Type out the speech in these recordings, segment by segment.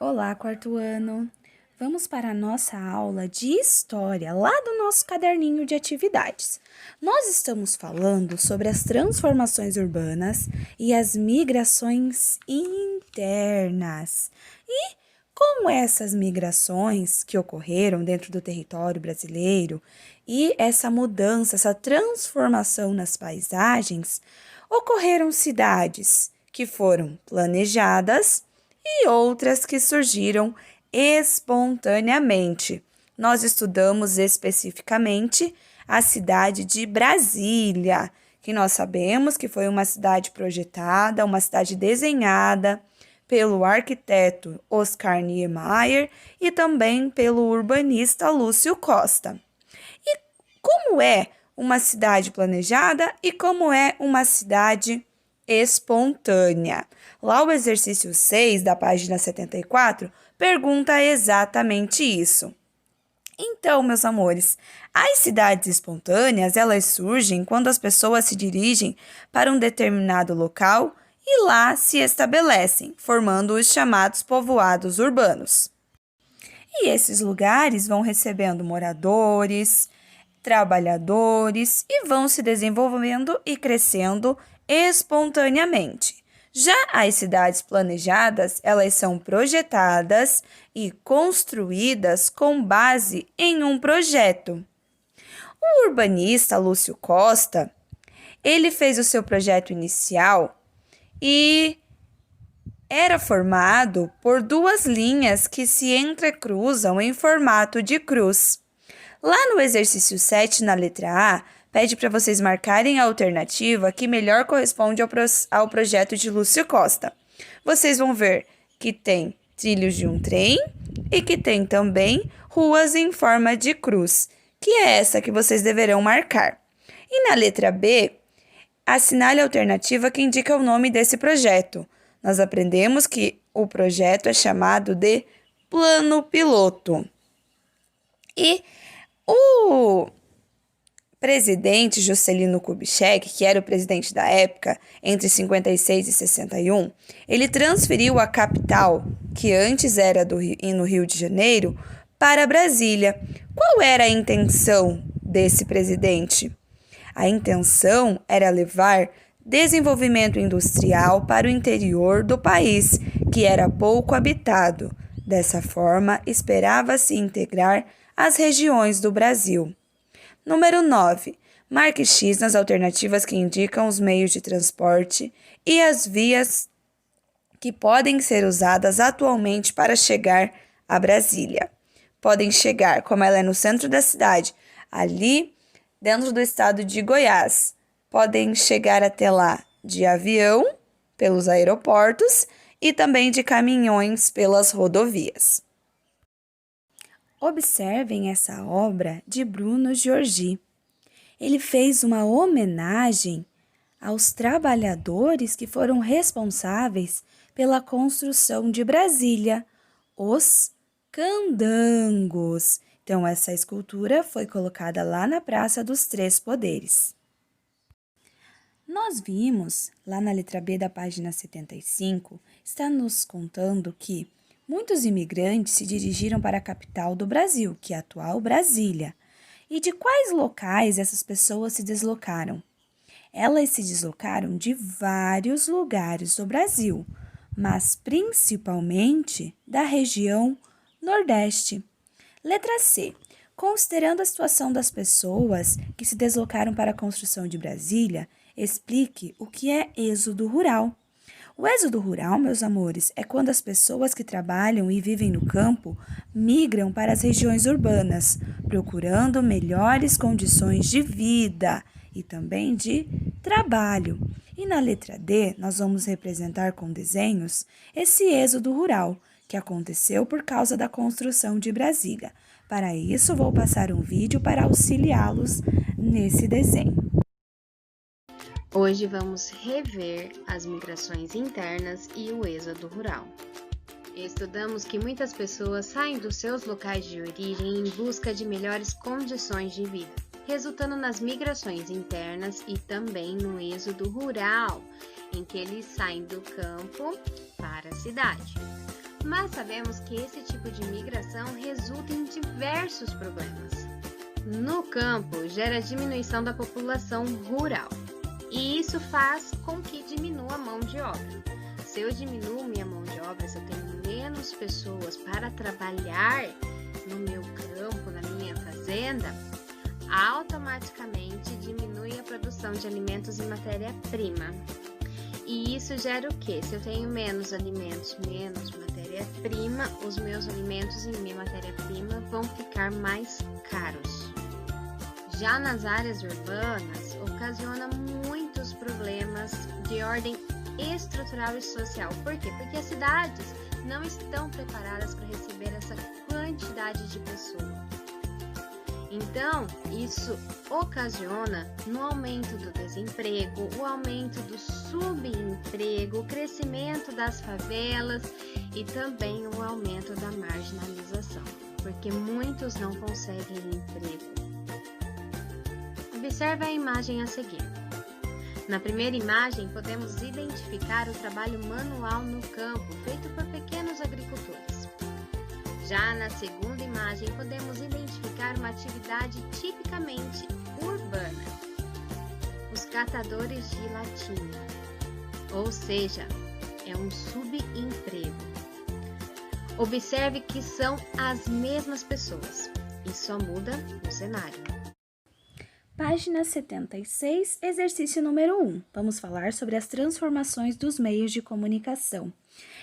Olá, quarto ano! Vamos para a nossa aula de História, lá do nosso caderninho de atividades. Nós estamos falando sobre as transformações urbanas e as migrações internas. E como essas migrações que ocorreram dentro do território brasileiro e essa mudança, essa transformação nas paisagens, ocorreram cidades que foram planejadas e outras que surgiram espontaneamente. Nós estudamos especificamente a cidade de Brasília, que nós sabemos que foi uma cidade projetada, uma cidade desenhada pelo arquiteto Oscar Niemeyer e também pelo urbanista Lúcio Costa. E como é uma cidade planejada e como é uma cidade espontânea? Lá o exercício 6 da página 74 pergunta exatamente isso. Então, meus amores, as cidades espontâneas, elas surgem quando as pessoas se dirigem para um determinado local e lá se estabelecem, formando os chamados povoados urbanos. E esses lugares vão recebendo moradores, trabalhadores e vão se desenvolvendo e crescendo espontaneamente. Já as cidades planejadas, elas são projetadas e construídas com base em um projeto. O urbanista Lúcio Costa, ele fez o seu projeto inicial e era formado por duas linhas que se entrecruzam em formato de cruz. Lá no exercício 7, na letra A, pede para vocês marcarem a alternativa que melhor corresponde ao projeto de Lúcio Costa. Vocês vão ver que tem trilhos de um trem e que tem também ruas em forma de cruz, que é essa que vocês deverão marcar. E na letra B, assinale a alternativa que indica o nome desse projeto. Nós aprendemos que o projeto é chamado de Plano Piloto. E o presidente Juscelino Kubitschek, que era o presidente da época, entre 56 e 61, ele transferiu a capital, que antes era no Rio de Janeiro, para Brasília. Qual era a intenção desse presidente? A intenção era levar desenvolvimento industrial para o interior do país, que era pouco habitado. Dessa forma, esperava-se integrar as regiões do Brasil. Número 9. Marque X nas alternativas que indicam os meios de transporte e as vias que podem ser usadas atualmente para chegar a Brasília. Podem chegar, como ela é no centro da cidade, ali dentro do estado de Goiás. Podem chegar até lá de avião, pelos aeroportos, e também de caminhões pelas rodovias. Observem essa obra de Bruno Giorgi. Ele fez uma homenagem aos trabalhadores que foram responsáveis pela construção de Brasília, os candangos. Então, essa escultura foi colocada lá na Praça dos Três Poderes. Nós vimos, lá na letra B da página 75, está nos contando que muitos imigrantes se dirigiram para a capital do Brasil, que é a atual Brasília. E de quais locais essas pessoas se deslocaram? Elas se deslocaram de vários lugares do Brasil, mas principalmente da região Nordeste. Letra C. Considerando a situação das pessoas que se deslocaram para a construção de Brasília, explique o que é êxodo rural. O êxodo rural, meus amores, é quando as pessoas que trabalham e vivem no campo migram para as regiões urbanas, procurando melhores condições de vida e também de trabalho. E na letra D, nós vamos representar com desenhos esse êxodo rural, que aconteceu por causa da construção de Brasília. Para isso, vou passar um vídeo para auxiliá-los nesse desenho. Hoje vamos rever as migrações internas e o êxodo rural. Estudamos que muitas pessoas saem dos seus locais de origem em busca de melhores condições de vida, resultando nas migrações internas e também no êxodo rural, em que eles saem do campo para a cidade. Mas sabemos que esse tipo de migração resulta em diversos problemas. No campo, gera diminuição da população rural, e isso faz com que diminua a mão de obra. Se eu diminuo minha mão de obra, se eu tenho menos pessoas para trabalhar no meu campo, na minha fazenda, automaticamente diminui a produção de alimentos e matéria-prima. E isso gera o quê? Se eu tenho menos alimentos, menos matéria-prima, os meus alimentos e minha matéria-prima vão ficar mais caros. Já nas áreas urbanas, ocasiona muitos problemas de ordem estrutural e social. Por quê? Porque as cidades não estão preparadas para receber essa quantidade de pessoas. Então, isso ocasiona no aumento do desemprego, o aumento do subemprego, o crescimento das favelas e também o aumento da marginalização, porque muitos não conseguem emprego. Observe a imagem a seguir. Na primeira imagem, podemos identificar o trabalho manual no campo, feito por pequenos agricultores. Já na segunda imagem, podemos identificar uma atividade tipicamente urbana, os catadores de latinha, ou seja, é um subemprego. Observe que são as mesmas pessoas e só muda o cenário. Página 76, exercício número 1. Vamos falar sobre as transformações dos meios de comunicação.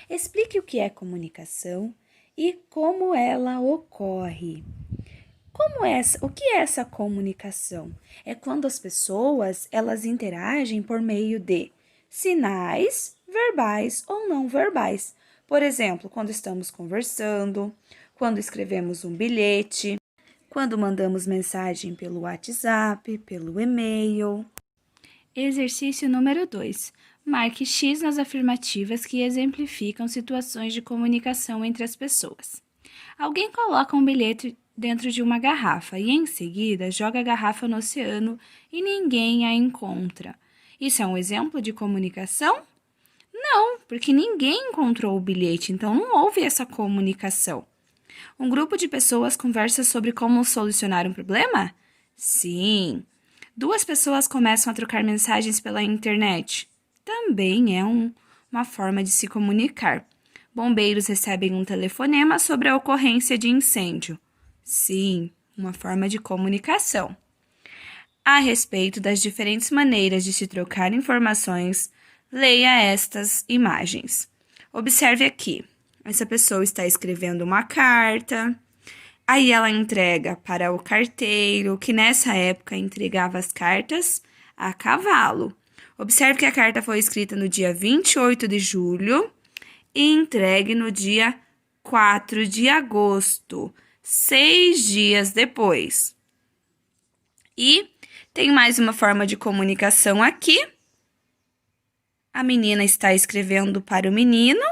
Explique o que é comunicação e como ela ocorre. O que é essa comunicação? É quando as pessoas, elas interagem por meio de sinais, verbais ou não verbais. Por exemplo, quando estamos conversando, quando escrevemos um bilhete, quando mandamos mensagem pelo WhatsApp, pelo e-mail. Exercício número 2. Marque X nas afirmativas que exemplificam situações de comunicação entre as pessoas. Alguém coloca um bilhete dentro de uma garrafa e, em seguida, joga a garrafa no oceano e ninguém a encontra. Isso é um exemplo de comunicação? Não, porque ninguém encontrou o bilhete, então não houve essa comunicação. Um grupo de pessoas conversa sobre como solucionar um problema? Sim. Duas pessoas começam a trocar mensagens pela internet. Também é uma forma de se comunicar. Bombeiros recebem um telefonema sobre a ocorrência de incêndio. Sim, uma forma de comunicação. A respeito das diferentes maneiras de se trocar informações, leia estas imagens. Observe aqui. Essa pessoa está escrevendo uma carta, aí ela entrega para o carteiro, que nessa época entregava as cartas a cavalo. Observe que a carta foi escrita no dia 28 de julho e entregue no dia 4 de agosto, 6 dias depois. E tem mais uma forma de comunicação aqui. A menina está escrevendo para o menino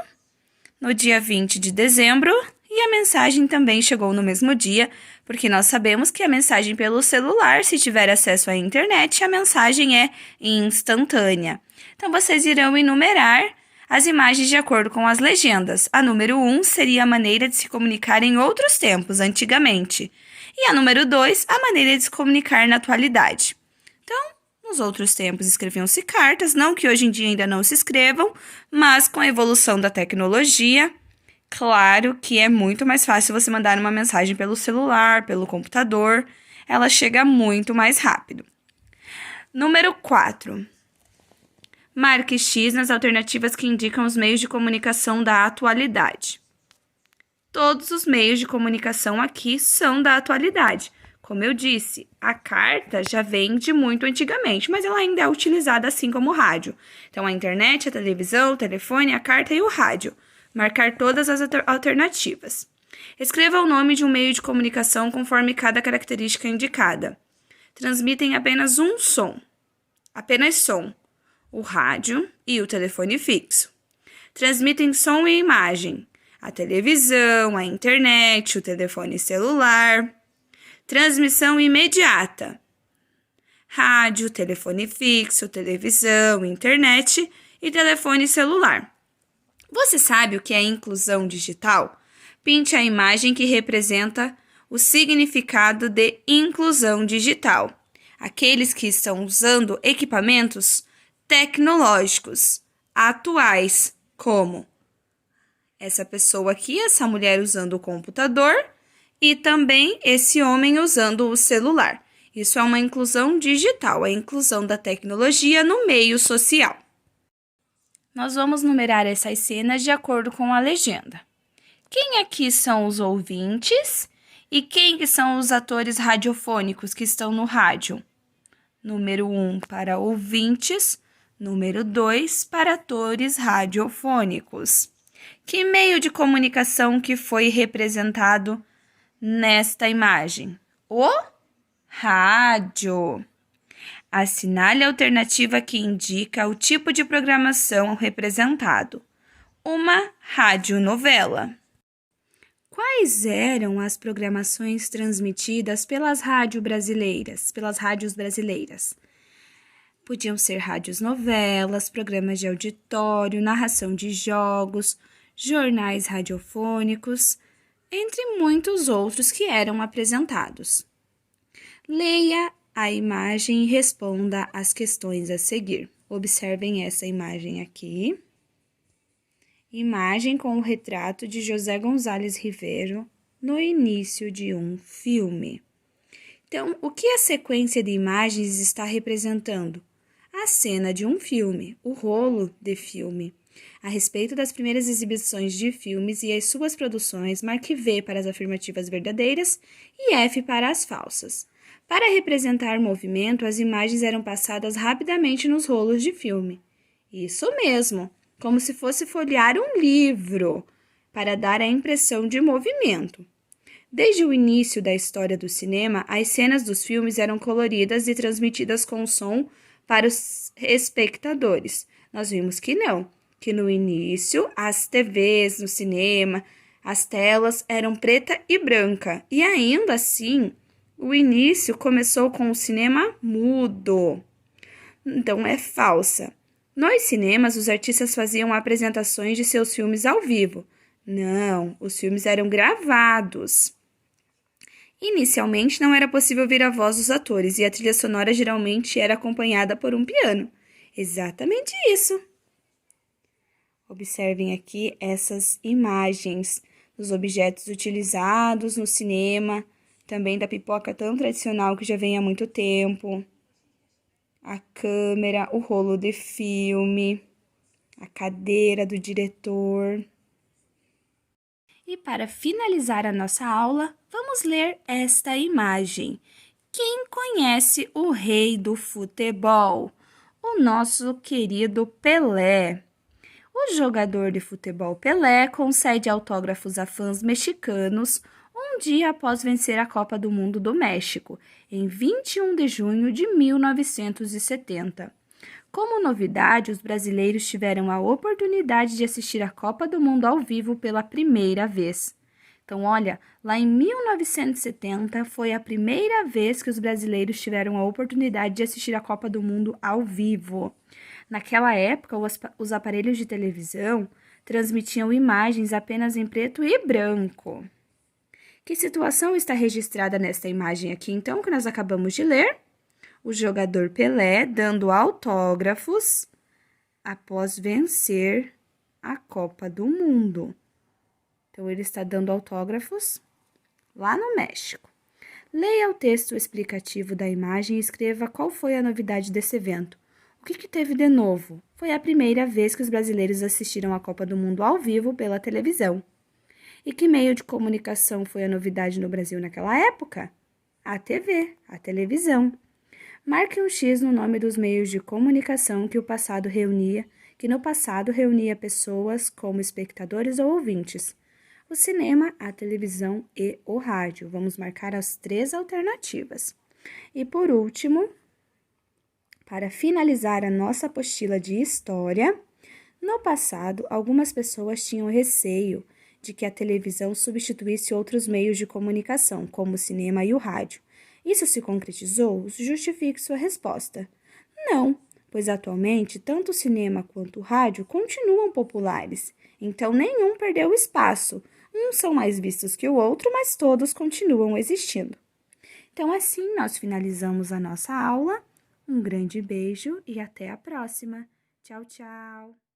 no dia 20 de dezembro, e a mensagem também chegou no mesmo dia, porque nós sabemos que a mensagem pelo celular, se tiver acesso à internet, a mensagem é instantânea. Então, vocês irão enumerar as imagens de acordo com as legendas. A número 1 seria a maneira de se comunicar em outros tempos, antigamente. E a número 2, a maneira de se comunicar na atualidade. Então, nos outros tempos escreviam-se cartas, não que hoje em dia ainda não se escrevam, mas com a evolução da tecnologia, claro que é muito mais fácil você mandar uma mensagem pelo celular, pelo computador, ela chega muito mais rápido. Número 4. Marque X nas alternativas que indicam os meios de comunicação da atualidade. Todos os meios de comunicação aqui são da atualidade. Como eu disse, a carta já vem de muito antigamente, mas ela ainda é utilizada assim como o rádio. Então, a internet, a televisão, o telefone, a carta e o rádio. Marcar todas as alternativas. Escreva o nome de um meio de comunicação conforme cada característica indicada. Transmitem apenas um som. Apenas som. O rádio e o telefone fixo. Transmitem som e imagem. A televisão, a internet, o telefone celular. Transmissão imediata. Rádio, telefone fixo, televisão, internet e telefone celular. Você sabe o que é inclusão digital? Pinte a imagem que representa o significado de inclusão digital. Aqueles que estão usando equipamentos tecnológicos atuais, como essa pessoa aqui, essa mulher usando o computador e também esse homem usando o celular. Isso é uma inclusão digital, a inclusão da tecnologia no meio social. Nós vamos numerar essas cenas de acordo com a legenda. Quem aqui são os ouvintes e quem que são os atores radiofônicos que estão no rádio? Número 1 para ouvintes, número 2 para atores radiofônicos. Que meio de comunicação que foi representado nesta imagem? O rádio. Assinale a alternativa que indica o tipo de programação representado. Uma radionovela. Quais eram as programações transmitidas pelas rádios brasileiras? Podiam ser rádios novelas, programas de auditório, narração de jogos, jornais radiofônicos, entre muitos outros que eram apresentados. Leia a imagem e responda às questões a seguir. Observem essa imagem aqui. Imagem com o retrato de José Gonzalez Ribeiro no início de um filme. Então, o que a sequência de imagens está representando? A cena de um filme, o rolo de filme. A respeito das primeiras exibições de filmes e as suas produções, marque V para as afirmativas verdadeiras e F para as falsas. Para representar movimento, as imagens eram passadas rapidamente nos rolos de filme. Isso mesmo, como se fosse folhear um livro, para dar a impressão de movimento. Desde o início da história do cinema, as cenas dos filmes eram coloridas e transmitidas com som para os espectadores. Nós vimos que não, que no início as TVs no cinema, as telas eram preta e branca, e ainda assim o início começou com o cinema mudo. Então é falsa. Nos cinemas, os artistas faziam apresentações de seus filmes ao vivo. Não, os filmes eram gravados. Inicialmente, não era possível ouvir a voz dos atores e a trilha sonora geralmente era acompanhada por um piano. Exatamente isso. Observem aqui essas imagens dos objetos utilizados no cinema, também da pipoca tão tradicional que já vem há muito tempo, a câmera, o rolo de filme, a cadeira do diretor. E para finalizar a nossa aula, vamos ler esta imagem. Quem conhece o rei do futebol? O nosso querido Pelé. O jogador de futebol Pelé concede autógrafos a fãs mexicanos um dia após vencer a Copa do Mundo do México, em 21 de junho de 1970. Como novidade, os brasileiros tiveram a oportunidade de assistir a Copa do Mundo ao vivo pela primeira vez. Então, olha, lá em 1970 foi a primeira vez que os brasileiros tiveram a oportunidade de assistir a Copa do Mundo ao vivo. Naquela época, os aparelhos de televisão transmitiam imagens apenas em preto e branco. Que situação está registrada nesta imagem aqui, então, que nós acabamos de ler? O jogador Pelé dando autógrafos após vencer a Copa do Mundo. Então, ele está dando autógrafos lá no México. Leia o texto explicativo da imagem e escreva qual foi a novidade desse evento. O que teve de novo? Foi a primeira vez que os brasileiros assistiram a Copa do Mundo ao vivo pela televisão. E que meio de comunicação foi a novidade no Brasil naquela época? A TV, a televisão. Marque um X no nome dos meios de comunicação que no passado reunia pessoas como espectadores ou ouvintes. O cinema, a televisão e o rádio. Vamos marcar as 3 alternativas. E por último, para finalizar a nossa apostila de história, no passado, algumas pessoas tinham receio de que a televisão substituísse outros meios de comunicação, como o cinema e o rádio. Isso se concretizou? Justifique sua resposta. Não, pois atualmente tanto o cinema quanto o rádio continuam populares Então, nenhum perdeu espaço. Uns são mais vistos que o outro, mas todos continuam existindo. Então, assim, nós finalizamos a nossa aula. Um grande beijo e até a próxima. Tchau, tchau!